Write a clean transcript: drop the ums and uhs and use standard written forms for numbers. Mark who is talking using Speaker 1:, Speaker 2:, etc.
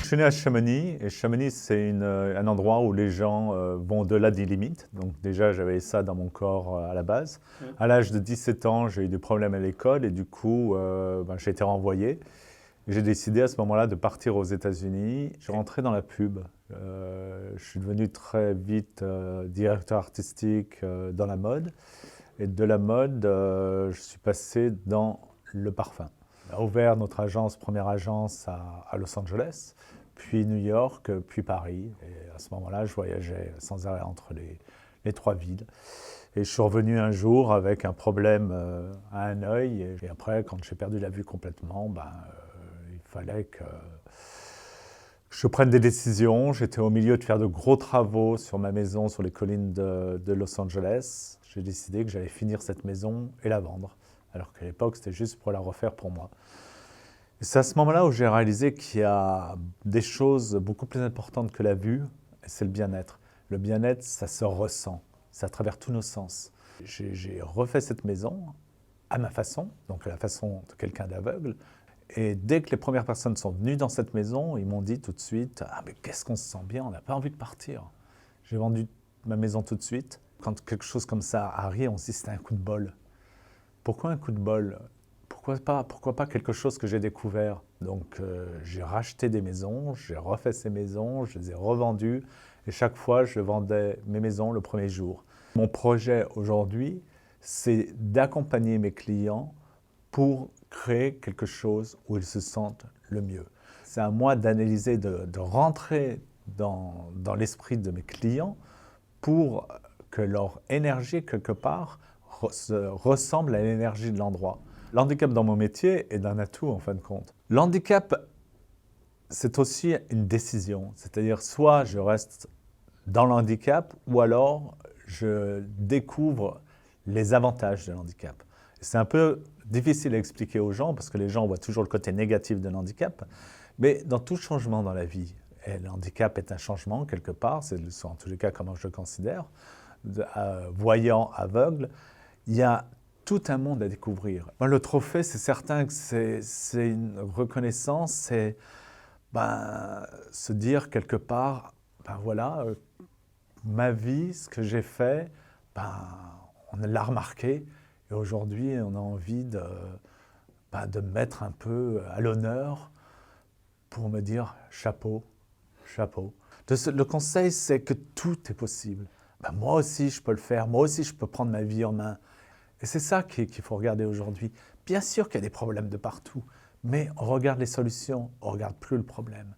Speaker 1: Je suis né à Chamonix, et Chamonix, c'est un endroit où les gens vont au-delà des limites. Donc déjà, j'avais ça dans mon corps à la base. À l'âge de 17 ans, j'ai eu des problèmes à l'école, et du coup, j'ai été renvoyé. J'ai décidé à ce moment-là de partir aux États-Unis. Je suis rentré dans la pub. Je suis devenu très vite directeur artistique dans la mode. Et de la mode, je suis passé dans le parfum. On a ouvert notre agence, première agence à Los Angeles, puis New York, puis Paris. Et à ce moment-là, je voyageais sans arrêt entre les trois villes. Et je suis revenu un jour avec un problème à un œil. Et après, quand j'ai perdu la vue complètement, il fallait que je prenne des décisions. J'étais au milieu de faire de gros travaux sur ma maison sur les collines de Los Angeles. J'ai décidé que j'allais finir cette maison et la vendre, alors qu'à l'époque, c'était juste pour la refaire pour moi. Et c'est à ce moment-là où j'ai réalisé qu'il y a des choses beaucoup plus importantes que la vue, et c'est le bien-être. Le bien-être, ça se ressent, c'est à travers tous nos sens. J'ai refait cette maison à ma façon, donc à la façon de quelqu'un d'aveugle. Et dès que les premières personnes sont venues dans cette maison, ils m'ont dit tout de suite « Ah, mais qu'est-ce qu'on se sent bien, on n'a pas envie de partir ». J'ai vendu ma maison tout de suite. Quand quelque chose comme ça arrive, on se dit « C'est un coup de bol ». Pourquoi un coup de bol ? Pourquoi pas quelque chose que j'ai découvert ? Donc j'ai racheté des maisons, j'ai refait ces maisons, je les ai revendues. Et chaque fois, je vendais mes maisons le premier jour. Mon projet aujourd'hui, c'est d'accompagner mes clients pour créer quelque chose où ils se sentent le mieux. C'est à moi d'analyser, de rentrer dans l'esprit de mes clients pour que leur énergie, quelque part, ressemble à l'énergie de l'endroit. L'handicap dans mon métier est un atout, en fin de compte. L'handicap, c'est aussi une décision. C'est-à-dire, soit je reste dans l'handicap, ou alors je découvre les avantages de l'handicap. C'est un peu difficile à expliquer aux gens, parce que les gens voient toujours le côté négatif de l'handicap, mais dans tout changement dans la vie, et le handicap est un changement quelque part, c'est en tous les cas comment je le considère, voyant, aveugle, il y a tout un monde à découvrir. Moi, le trophée, c'est certain que c'est une reconnaissance, c'est se dire quelque part, voilà, ma vie, ce que j'ai fait, on l'a remarqué, et aujourd'hui, on a envie de me mettre un peu à l'honneur pour me dire chapeau, chapeau. Le conseil, c'est que tout est possible. Moi aussi, je peux le faire. Moi aussi, je peux prendre ma vie en main. Et c'est ça qu'il faut regarder aujourd'hui. Bien sûr qu'il y a des problèmes de partout, mais on regarde les solutions, on ne regarde plus le problème.